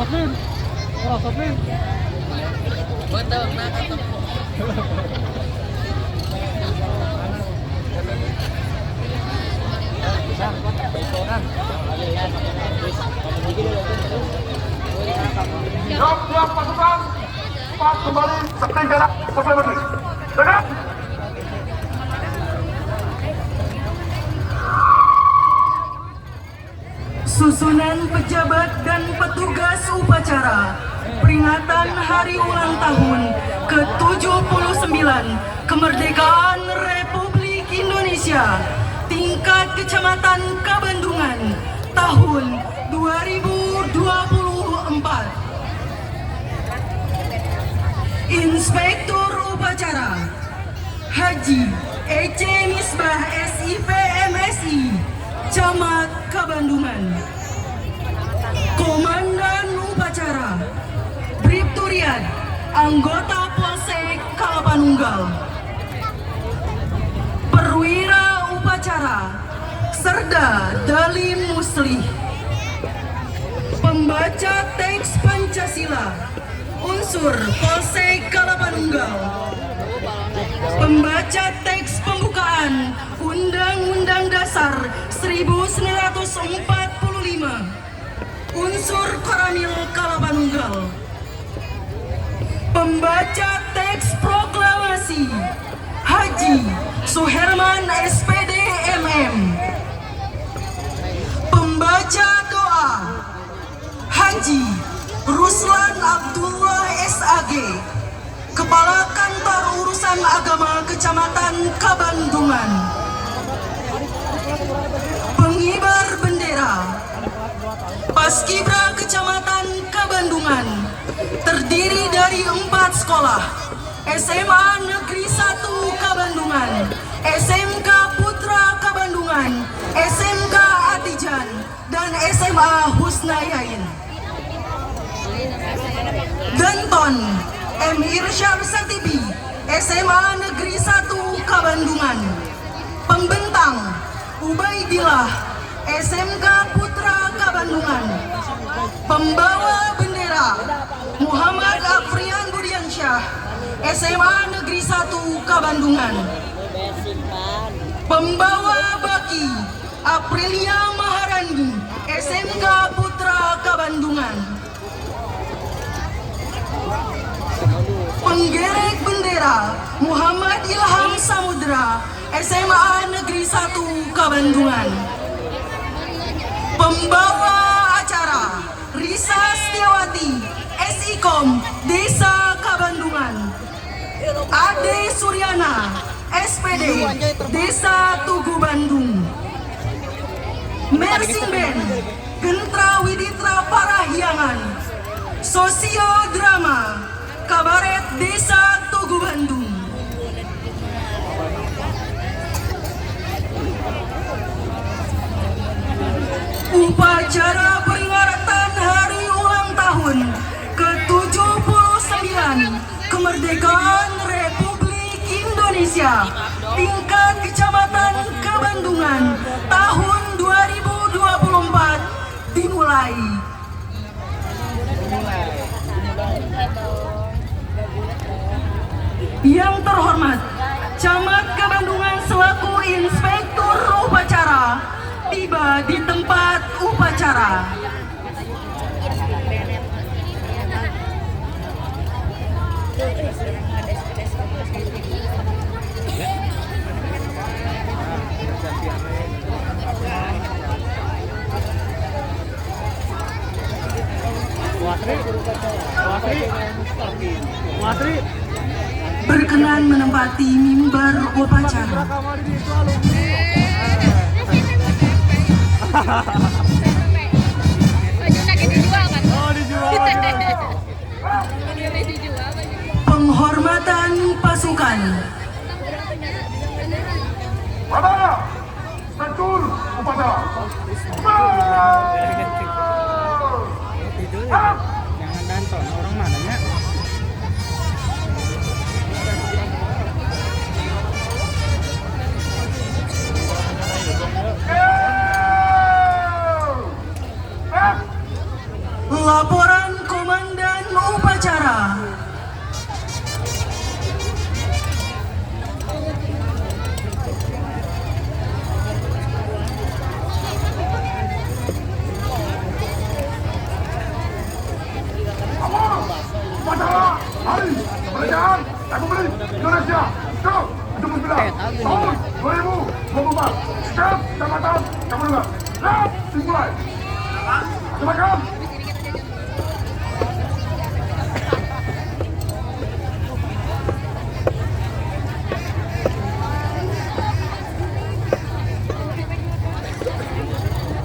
Rosotlin. Rosotlin. Betul, nah kata. Siap pasukan, pas kembali seperti jarak supplementary. Dengan susunan pejabat dan petugas upacara peringatan Hari Ulang Tahun ke-79 Kemerdekaan Republik Indonesia tingkat Kecamatan Kabandungan tahun 2024. Inspektur Upacara Haji Ece Misbah SIP MSI Camat Kabandungan. Komandan Upacara Bribturian Anggota Polsek Kalapanunggal. Perwira Upacara Serda Dalim Muslih. Pembaca teks Pancasila unsur Polsek Kalapanunggal. Pembaca teks pembukaan Undang-Undang Dasar 1945 unsur Koramil Kalapanunggal. Pembaca teks proklamasi Haji Suherman SPD MM. Pembaca doa Haji Ruslan Abdullah SAG, Kepala Kantor Urusan Agama Kecamatan Kabandungan. Pengibar bendera Paskibra Kecamatan Kabandungan terdiri dari 4 sekolah: SMA Negeri 1 Kabandungan, SMK Putra Kabandungan, SMK Atijan, dan SMA Husnayain. Denton M. Irsyam Satibi, SMA Negeri 1 Kabandungan. Pembentang Ubaidillah, SMK Putra Kabandungan. Pembawa bendera Muhammad Afrian Budiansyah, SMA Negeri 1 Kabandungan. Pembawa baki Aprilia Maharani, SMK Putra Kabandungan. Penggerek bendera Muhammad Ilham Samudra, SMA Negeri 1 Kabandungan. Pembawa acara Risa Setiawati, SIKOM Desa Kabandungan. Ade Suryana, SPD Desa Tugu Bandung. Mersing Band Gentra Widitra Parahyangan, Sosiodrama Kabaret Desa Tugu Bandung. Upacara peringatan Hari Ulang Tahun ke-79 Kemerdekaan Republik Indonesia tingkat Kecamatan Kabandungan tahun 2024 dimulai. Yang terhormat Camat Kabandungan selaku Inspektur Upacara tiba di tempat upacara. Berkenan menempati mimbar upacara. Penghormatan pasukan. Pada Struktur Upacara. Jangan danton, orang mananya? Go! Laporan upacara. Upacara Hari Kemerdekaan Republik Indonesia ke-79 tahun 2024. Setiap Kecamatan Kapolungan. Siap dimulai. Silakan.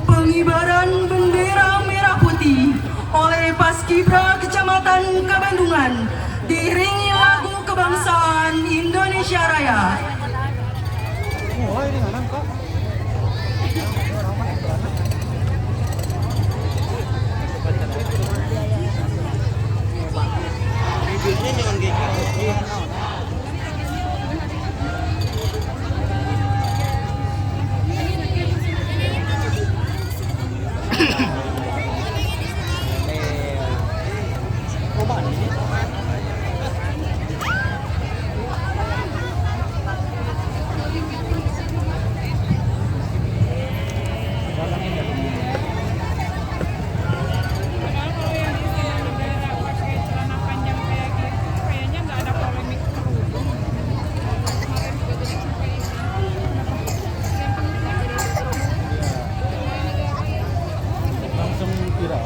Pengibaran bendera merah putih oleh Paskibra Kecamatan Kabandungan diiringi lagu kebangsaan Indonesia Raya. Oh, ini mana kok? Bibirnya jangan kayak gitu. Langsung viral.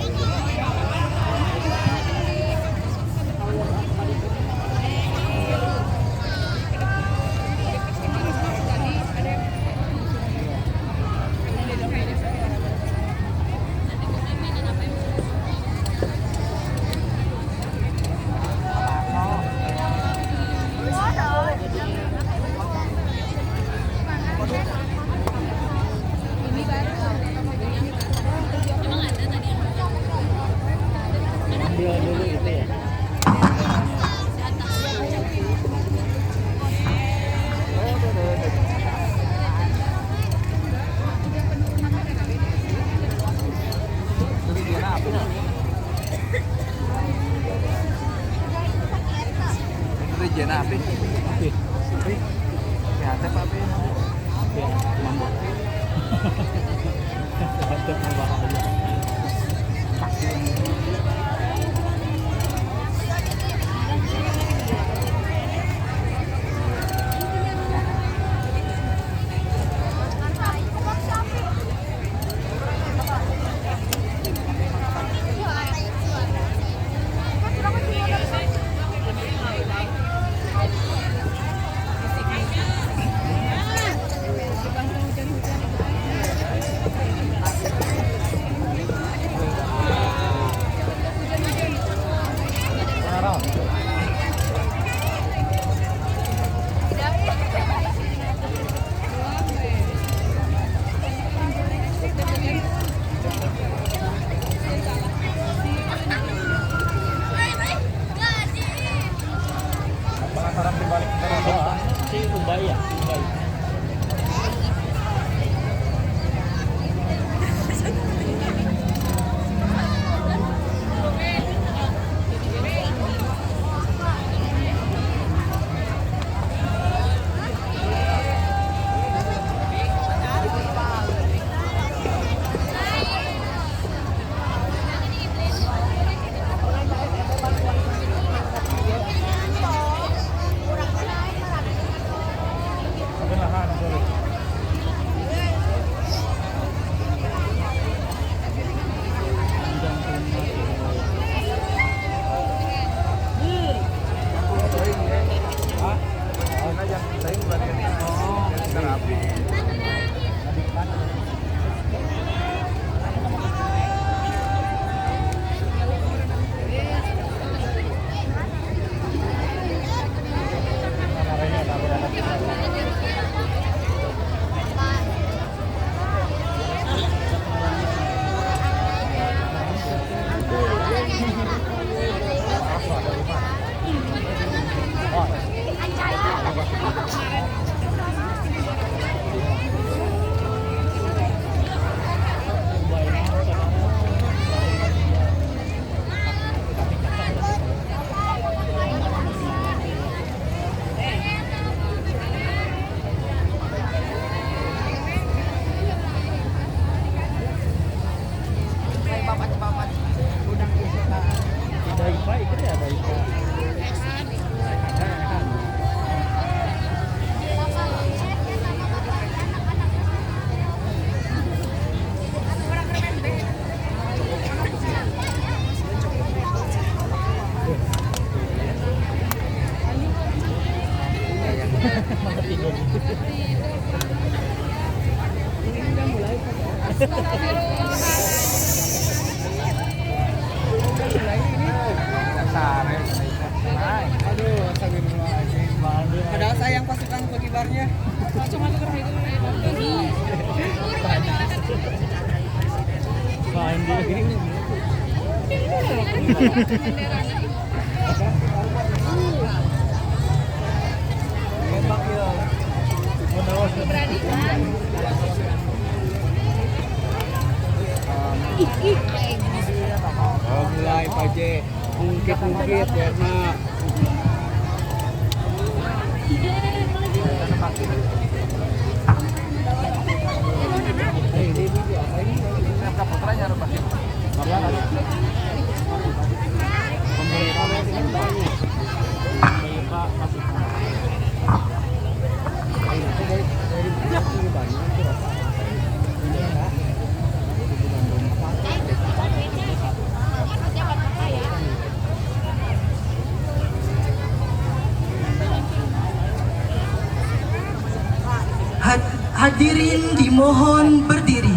Ambil dulu itu ya. Region apa? Api. Ya, ada apa? Api. Mambok. Mantap bahaya. Aduh, astagfirullahaladzim. Padahal sayang pasukan pengibarnya. Main di Emak ya. Oh, mulai Pak J. Ungkit-ungkit ya, Mak. Putranya harus pasti. Hadirin dimohon berdiri.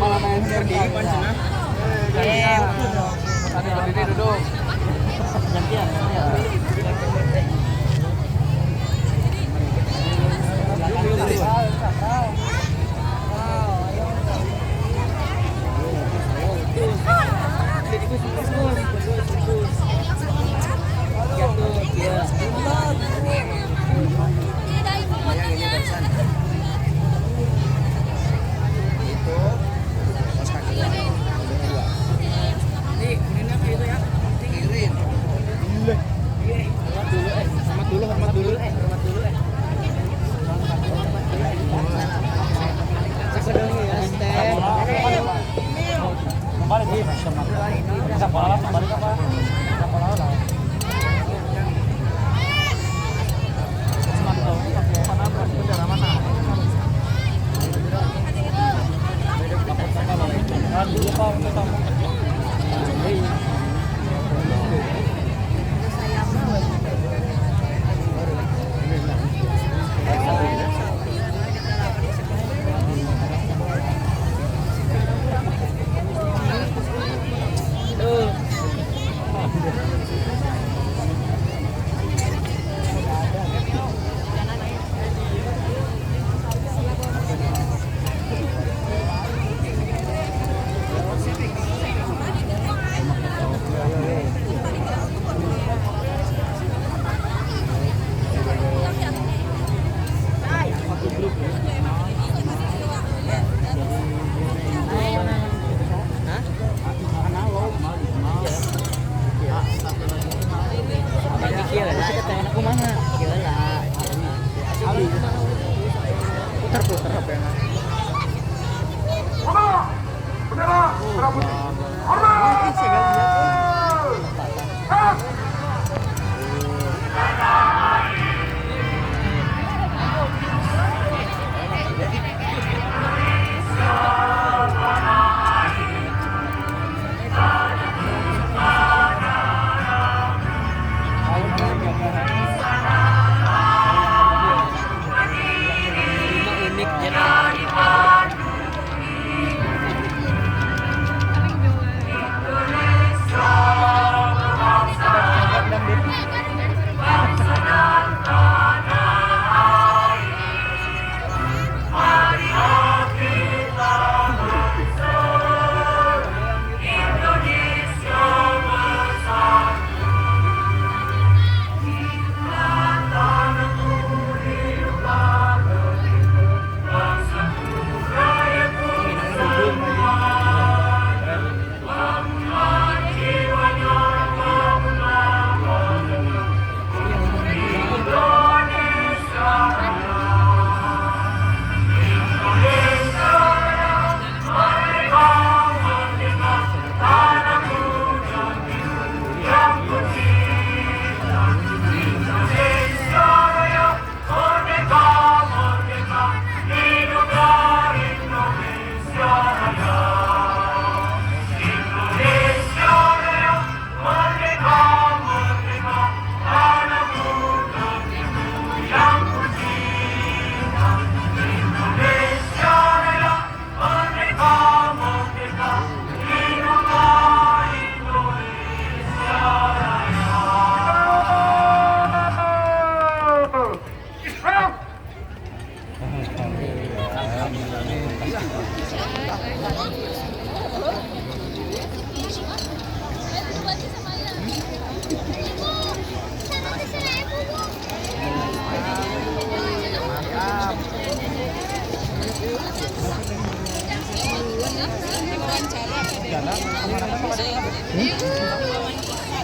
Malah main berdiri pancenah. Tadi berdiri duduk. gantian. Balik di bisa pola balik apa? Bisa pola lah. Putar-putar apa yang Bendera merah putih. Hormat. unik ya.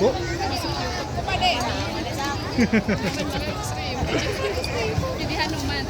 Bu. Jadi Hanuman.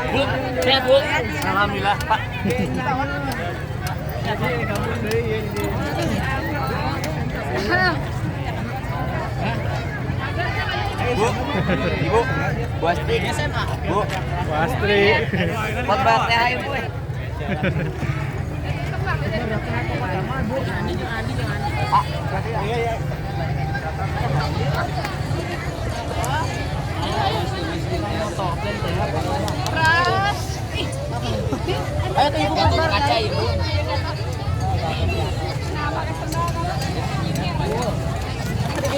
Bu, sehat Bu. Alhamdulillah Pak. Bu, Ibu, Bu Astri, Bu, Bu Astri. Buat bayar THR Bu. Pak, iya ya. Ayo tuh ibu kaca ibu.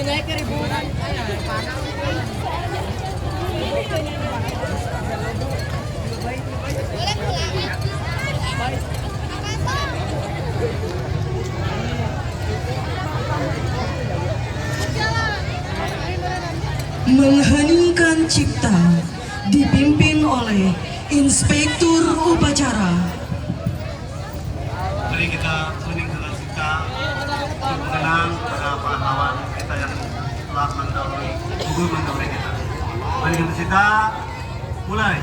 Naik ke ribu. Mengheningkan cipta dipimpin oleh Inspektur Upacara. Mari kita meninggalkan cipta untuk mengenang pada pahlawan kita yang telah mendahului kita. Mari kita cipta, mulai.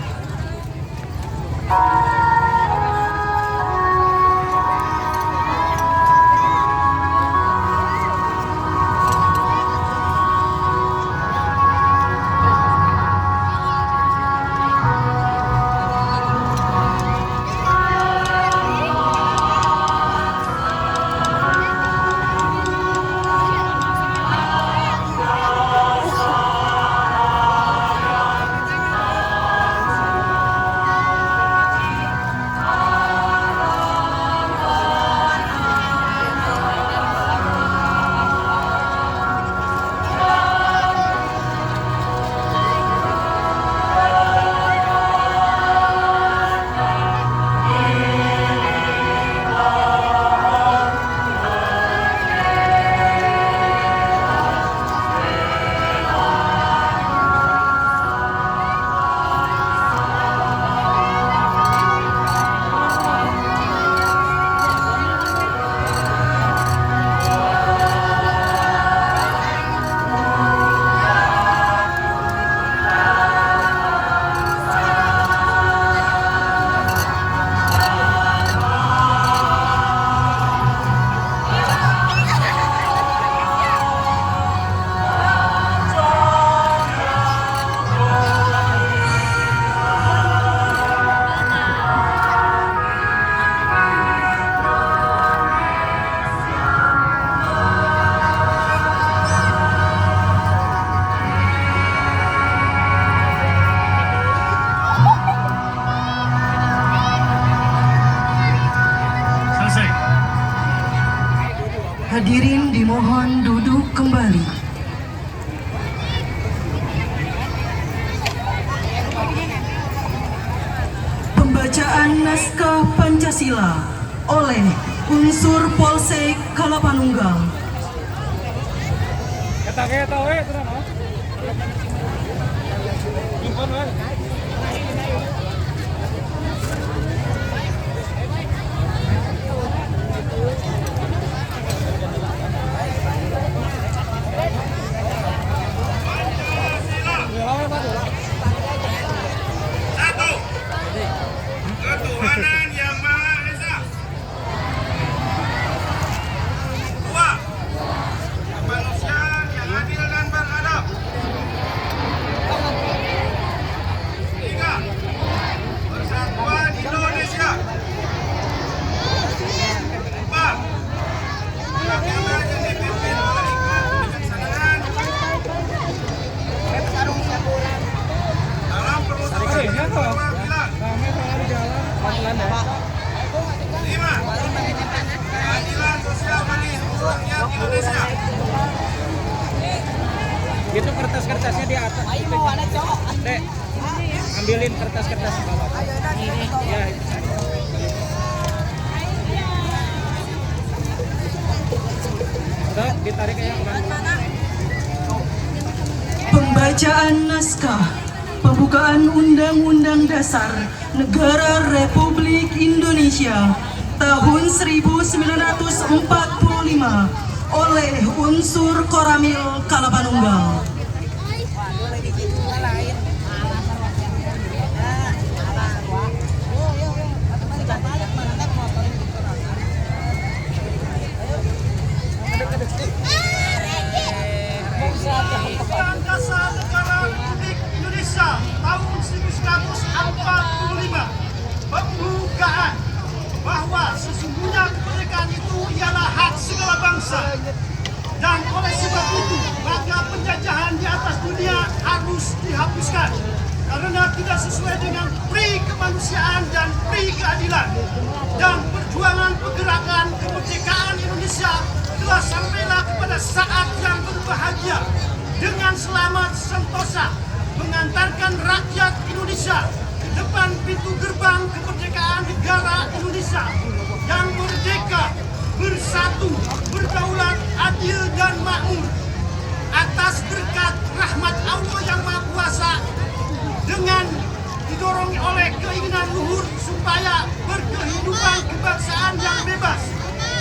Pembacaan Naskah Pancasila oleh unsur Polsek Kalapanunggal. Satu, ketuhanan yang Maha Esa. Dua, kemanusiaan yang adil dan beradab. Tiga, persatuan Indonesia. Empat, agama yang dipimpin oleh hikmat kebijaksanaan dalam permusuhan dan perwakilan. Lima, keadilan sosial bagi seluruh rakyat Indonesia. Itu kertas-kertasnya di atas. Dek, ambilin kertas-kertas di bawah. Ya, itu saja. Udah, ditarik ya. Pembacaan naskah pembukaan Undang-Undang Dasar Negara Republik Indonesia tahun 1945 oleh unsur Koramil Kalapanunggal. Undang-Undang Dasar Negara Republik Indonesia tahun 1945 pembukaan bahwa sesungguhnya kemerdekaan itu ialah hak segala bangsa, dan oleh sebab itu maka penjajahan di atas dunia harus dihapuskan karena tidak sesuai dengan pri kemanusiaan dan pri keadilan, dan perjuangan pergerakan kemerdekaan Indonesia telah sampailah kepada saat yang berbahagia dengan selamat sentosa mengantarkan rakyat Indonesia ke depan pintu gerbang kemerdekaan negara Indonesia yang merdeka, bersatu, berdaulat, adil dan makmur atas berkat rahmat Allah yang Maha Kuasa, dengan didorong oleh keinginan luhur supaya berkehidupan kebangsaan yang bebas.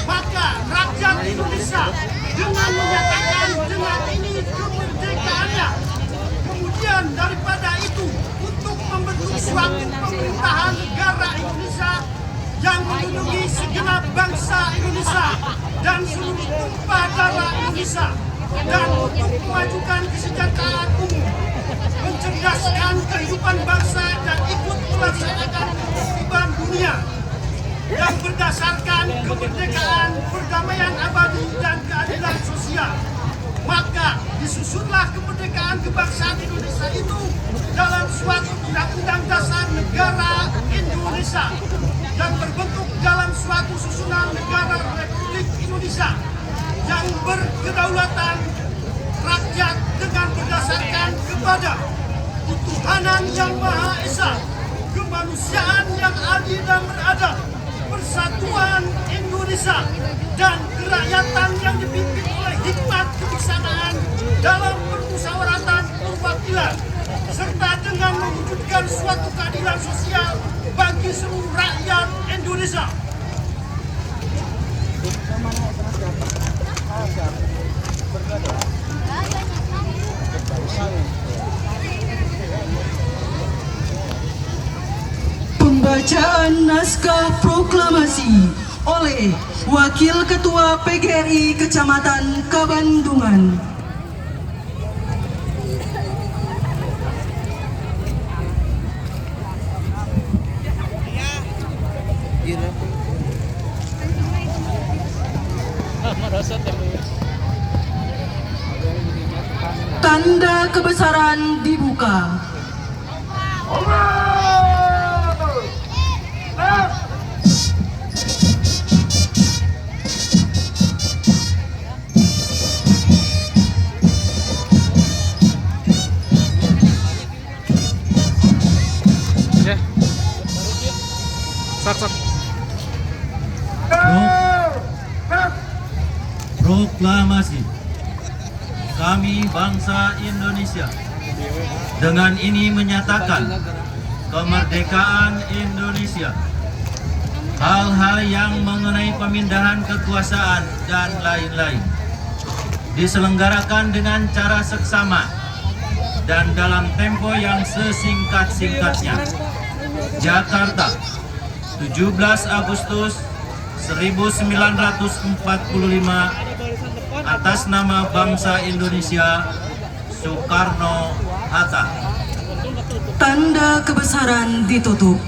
Maka rakyat Indonesia dengan menyatakan dengan ini kemerdekaannya, kemudian daripada itu untuk membentuk suatu pemerintahan negara Indonesia yang melindungi segenap bangsa Indonesia dan seluruh tumpah darah Indonesia, dan untuk memajukan kesejahteraan umum, mencerdaskan kehidupan bangsa dan ikut melaksanakan ketertiban dunia yang berdasarkan kemerdekaan, perdamaian abadi dan keadilan sosial. Maka disusunlah kemerdekaan kebangsaan Indonesia itu dalam suatu undang-undang dasar negara Indonesia dan terbentuk dalam suatu susunan negara Republik Indonesia yang berkedaulatan rakyat dengan berdasarkan kepada ketuhanan yang Maha Esa, kemanusiaan yang adil dan beradab, persatuan Indonesia, dan kerakyatan yang dipimpin oleh hikmat kebijaksanaan dalam permusyawaratan perwakilan, serta dengan mewujudkan suatu keadilan sosial bagi seluruh rakyat Indonesia. Pembacaan naskah proklamasi oleh Wakil Ketua PGRI Kecamatan Kabandungan. Tanda kebesaran dibuka. Proklamasi. Kami bangsa Indonesia dengan ini menyatakan kemerdekaan Indonesia. Hal-hal yang mengenai pemindahan kekuasaan dan lain-lain diselenggarakan dengan cara seksama dan dalam tempo yang sesingkat-singkatnya. Jakarta, 17 Agustus 1945, atas nama bangsa Indonesia, Soekarno-Hatta. Tanda kebesaran ditutup.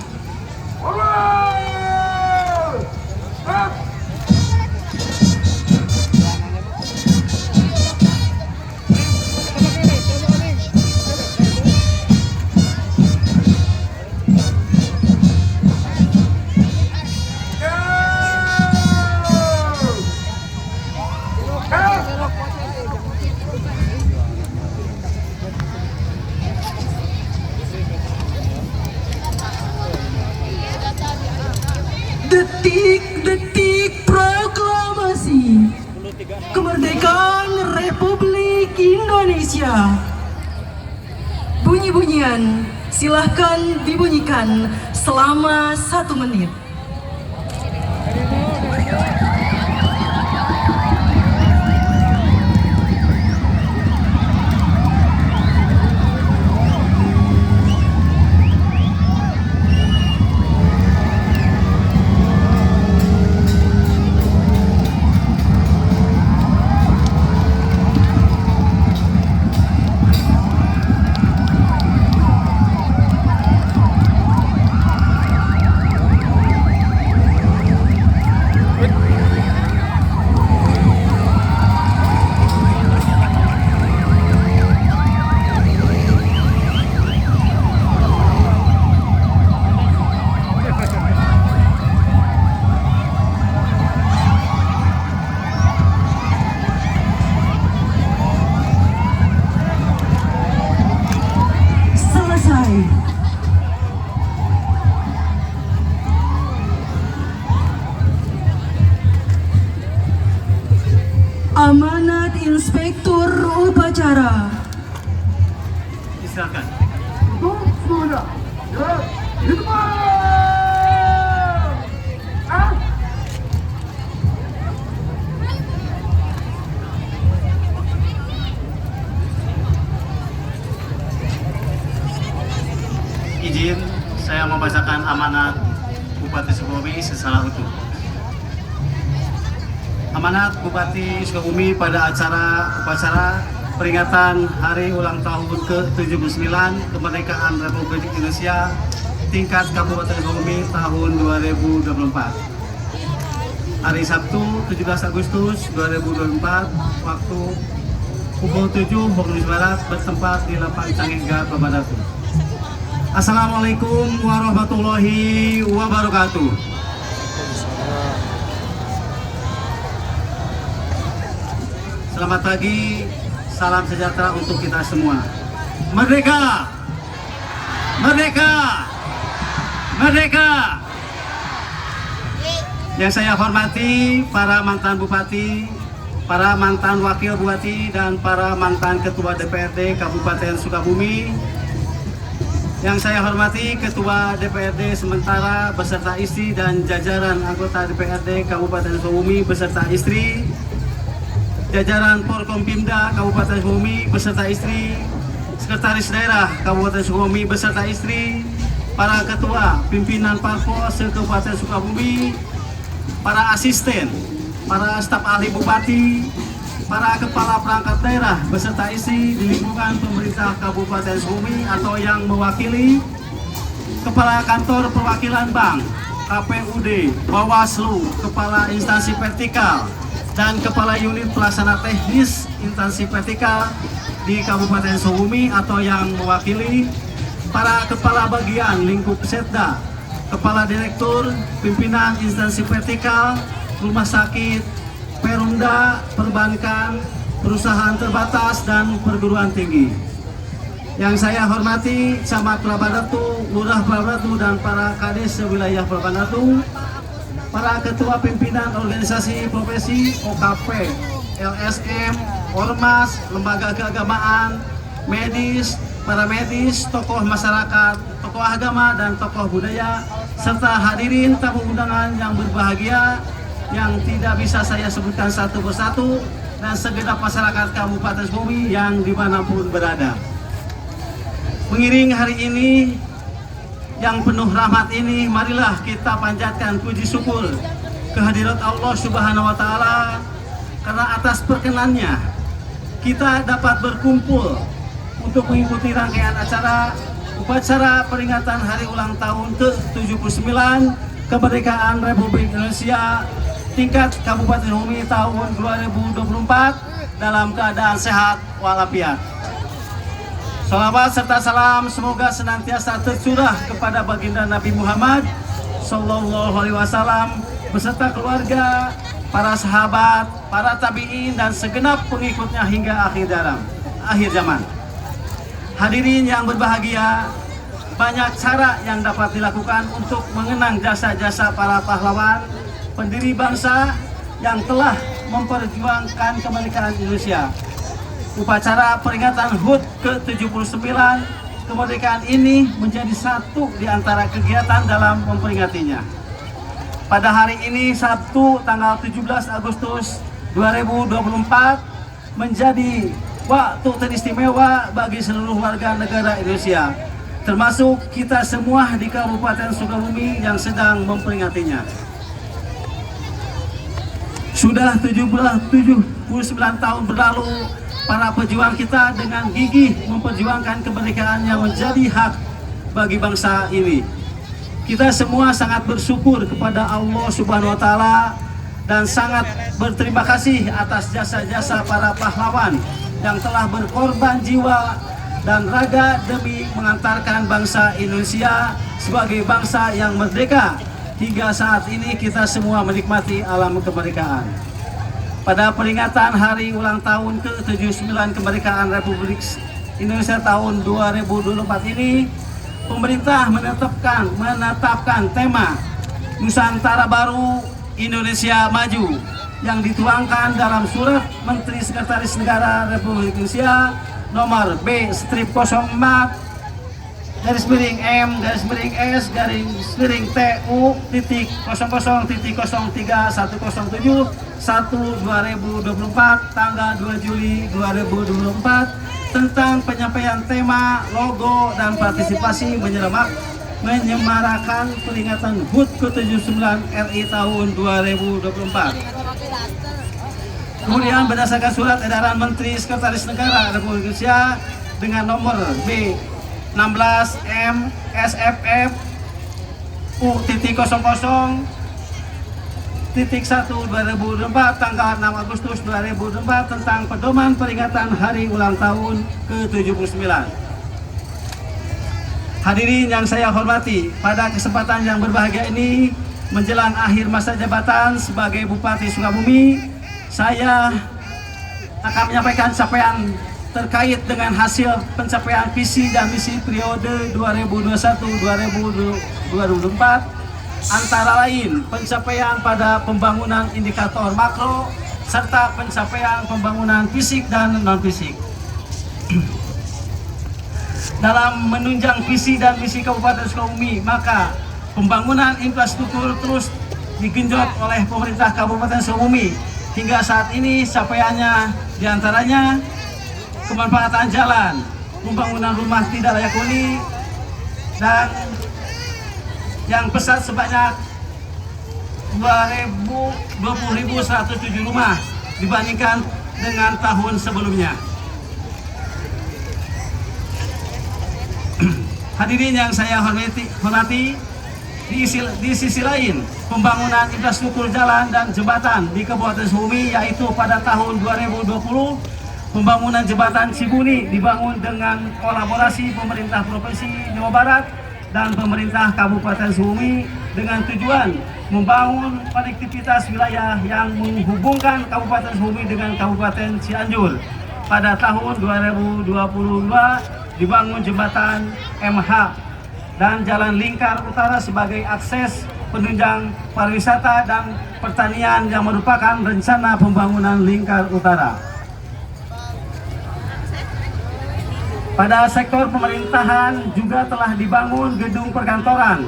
Detik-detik proklamasi kemerdekaan Republik Indonesia. Bunyi-bunyian silahkan dibunyikan selama 1 menit. Amanat Inspektur Upacara. Silakan. Izin saya membacakan amanat Bupati Sukabumi secara utuh. Amanat Bupati Sukabumi pada upacara peringatan Hari Ulang Tahun ke-79 Kemerdekaan Republik Indonesia tingkat Kabupaten Sukabumi tahun 2024. Hari Sabtu 17 Agustus 2024 waktu pukul 7 waktu Indonesia Barat bertempat di Lapang Cangega, Babadatu. Assalamualaikum warahmatullahi wabarakatuh. Selamat pagi, salam sejahtera untuk kita semua. Merdeka! Merdeka! Merdeka! Yang saya hormati para mantan bupati, para mantan wakil bupati, dan para mantan ketua DPRD Kabupaten Sukabumi. Yang saya hormati Ketua DPRD sementara beserta istri dan jajaran anggota DPRD Kabupaten Sukabumi beserta istri, jajaran Porkompimda Kabupaten Sukabumi beserta istri, Sekretaris Daerah Kabupaten Sukabumi beserta istri, para ketua pimpinan Parpol se-Kabupaten Sukabumi, para asisten, para staf ahli bupati, para kepala perangkat daerah beserta istri di lingkungan pemerintah Kabupaten Sukabumi atau yang mewakili, kepala kantor perwakilan bank, KPUD, Bawaslu, kepala instansi vertikal, dan kepala unit pelaksana teknis instansi vertikal di Kabupaten Sukabumi atau yang mewakili, para kepala bagian lingkup Setda, kepala direktur, pimpinan instansi vertikal, rumah sakit, Perumda, perbankan, perusahaan terbatas, dan perguruan tinggi. Yang saya hormati Camat Prabandatu, Lurah Prabandatu, dan para Kades wilayah Prabandatu, para ketua pimpinan organisasi profesi OKP, LSM, Ormas, lembaga keagamaan, medis, para medis, tokoh masyarakat, tokoh agama, dan tokoh budaya, serta hadirin tamu undangan yang berbahagia yang tidak bisa saya sebutkan satu persatu, dan segenap masyarakat Kabupaten Sukabumi yang dimanapun berada. Mengiring hari ini yang penuh rahmat ini, marilah kita panjatkan puji syukur kehadirat Allah Subhanahu wa Ta'ala, karena atas perkenannya kita dapat berkumpul untuk mengikuti rangkaian acara upacara peringatan hari ulang tahun ke-79 kemerdekaan Republik Indonesia tingkat Kabupaten Sukabumi tahun 2024 dalam keadaan sehat walafiat. Salawat serta salam semoga senantiasa tercurah kepada baginda Nabi Muhammad Sallallahu Alaihi Wasallam beserta keluarga, para sahabat, para tabi'in, dan segenap pengikutnya hingga akhir zaman. Hadirin yang berbahagia, banyak cara yang dapat dilakukan untuk mengenang jasa-jasa para pahlawan, pendiri bangsa yang telah memperjuangkan kemerdekaan Indonesia. Upacara peringatan HUT ke-79 kemerdekaan ini menjadi satu di antara kegiatan dalam memperingatinya. Pada hari ini Sabtu tanggal 17 Agustus 2024 menjadi waktu teristimewa bagi seluruh warga negara Indonesia, termasuk kita semua di Kabupaten Sukabumi yang sedang memperingatinya. Sudah 79 tahun berlalu, para pejuang kita dengan gigih memperjuangkan kemerdekaan yang menjadi hak bagi bangsa ini. Kita semua sangat bersyukur kepada Allah Subhanahu wa Ta'ala dan sangat berterima kasih atas jasa-jasa para pahlawan yang telah berkorban jiwa dan raga demi mengantarkan bangsa Indonesia sebagai bangsa yang merdeka hingga saat ini kita semua menikmati alam kemerdekaan. Pada peringatan hari ulang tahun ke-79 kemerdekaan Republik Indonesia tahun 2024 ini, pemerintah menetapkan tema Nusantara Baru Indonesia Maju yang dituangkan dalam Surat Menteri Sekretaris Negara Republik Indonesia nomor B/M-M-M-0-TU-00-3107/2024 tanggal 2 Juli 2024 tentang penyampaian tema, logo, dan partisipasi menyemarakan peringatan HUT ke-79 RI tahun 2024. Kemudian berdasarkan surat edaran Menteri Sekretaris Negara Republik Indonesia dengan nomor B16M-SFF U.00.1/2024 tanggal 6 Agustus 2024 tentang pedoman peringatan hari ulang tahun ke-79. Hadirin yang saya hormati, pada kesempatan yang berbahagia ini menjelang akhir masa jabatan sebagai Bupati Sukabumi, saya akan menyampaikan capaian terkait dengan hasil pencapaian visi dan misi periode 2021-2024, antara lain pencapaian pada pembangunan indikator makro serta pencapaian pembangunan fisik dan non-fisik. Dalam menunjang visi dan misi Kabupaten Sukabumi, maka pembangunan infrastruktur terus digenjot oleh pemerintah Kabupaten Sukabumi. Hingga saat ini capaiannya diantaranya kemanfaatan jalan, pembangunan rumah tidak layak huni, dan yang besar sebanyak 20.107 rumah dibandingkan dengan tahun sebelumnya. Hadirin yang saya hormati, di sisi lain, pembangunan infrastruktur jalan dan jembatan di Kabupaten Sukabumi, yaitu pada tahun 2020, pembangunan jembatan Cibuni dibangun dengan kolaborasi pemerintah Provinsi Jawa Barat dan pemerintah Kabupaten Sukabumi dengan tujuan membangun konektivitas wilayah yang menghubungkan Kabupaten Sukabumi dengan Kabupaten Cianjur pada tahun 2022 dibangun jembatan MH dan jalan lingkar utara sebagai akses penunjang pariwisata dan pertanian yang merupakan rencana pembangunan lingkar utara. Pada sektor pemerintahan juga telah dibangun gedung perkantoran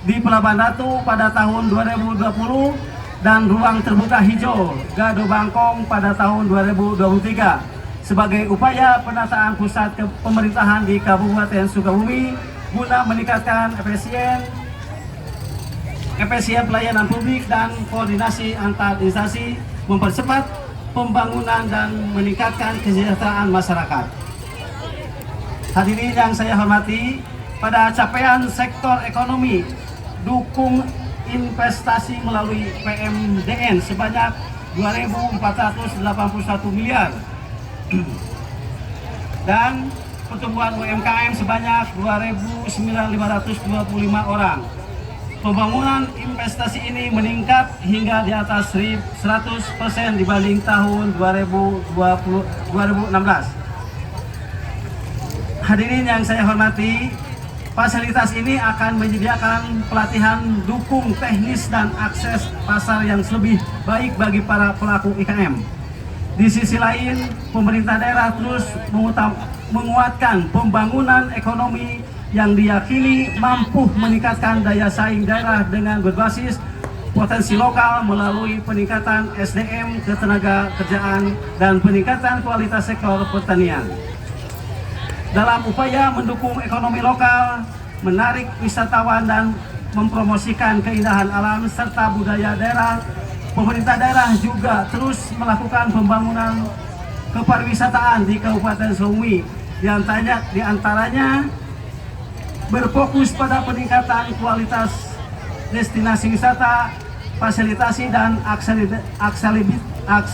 di Pelabuhan Ratu pada tahun 2020 dan ruang terbuka hijau Gado Bangkong pada tahun 2023 sebagai upaya penataan pusat pemerintahan di Kabupaten Sukabumi guna meningkatkan efisien pelayanan publik dan koordinasi antar instansi, mempercepat pembangunan dan meningkatkan kesejahteraan masyarakat. Hadirin yang saya hormati, pada capaian sektor ekonomi, dukung investasi melalui PMDN sebanyak 2.481 miliar dan pertumbuhan UMKM sebanyak 2.925 orang. Pembangunan investasi ini meningkat hingga di atas 100% dibanding tahun 2016. Hadirin yang saya hormati, fasilitas ini akan menyediakan pelatihan dukung teknis dan akses pasar yang lebih baik bagi para pelaku IKM. Di sisi lain, pemerintah daerah terus menguatkan pembangunan ekonomi yang diyakini mampu meningkatkan daya saing daerah dengan berbasis potensi lokal melalui peningkatan SDM, ketenaga kerjaan, dan peningkatan kualitas sektor pertanian. Dalam upaya mendukung ekonomi lokal, menarik wisatawan dan mempromosikan keindahan alam serta budaya daerah, pemerintah daerah juga terus melakukan pembangunan kepariwisataan di Kabupaten Sukabumi. Di antaranya berfokus pada peningkatan kualitas destinasi wisata, fasilitasi dan aksesibilitas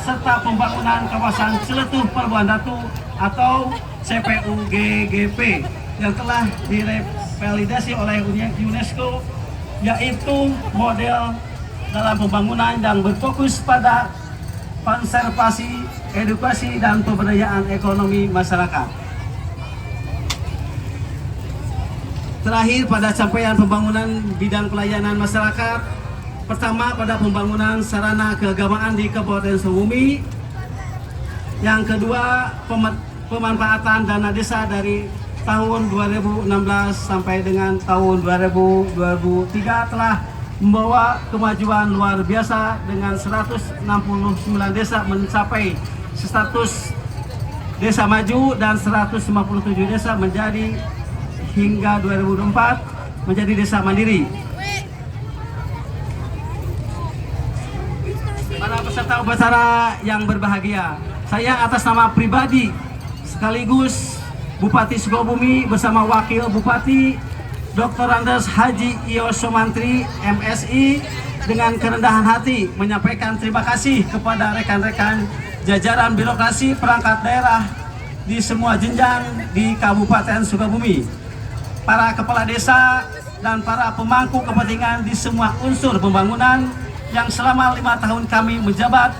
serta pembangunan kawasan Celetuh Pelabuhan Ratu atau CPUGGP yang telah divalidasi oleh UNESCO, yaitu model dalam pembangunan yang berfokus pada konservasi, edukasi, dan pemberdayaan ekonomi masyarakat. Terakhir, pada capaian pembangunan bidang pelayanan masyarakat, pertama pada pembangunan sarana keagamaan di Kabupaten Sukabumi. Yang kedua, pemanfaatan dana desa dari tahun 2016 sampai dengan tahun 2023 telah membawa kemajuan luar biasa dengan 169 desa mencapai status desa maju dan 157 desa menjadi hingga 2024 menjadi desa mandiri. Para peserta upacara yang berbahagia, saya atas nama pribadi sekaligus Bupati Sukabumi bersama Wakil Bupati Dr. Andes Haji Iosomantri MSI dengan kerendahan hati menyampaikan terima kasih kepada rekan-rekan jajaran birokrasi perangkat daerah di semua jenjang di Kabupaten Sukabumi, para kepala desa dan para pemangku kepentingan di semua unsur pembangunan yang selama 5 tahun kami menjabat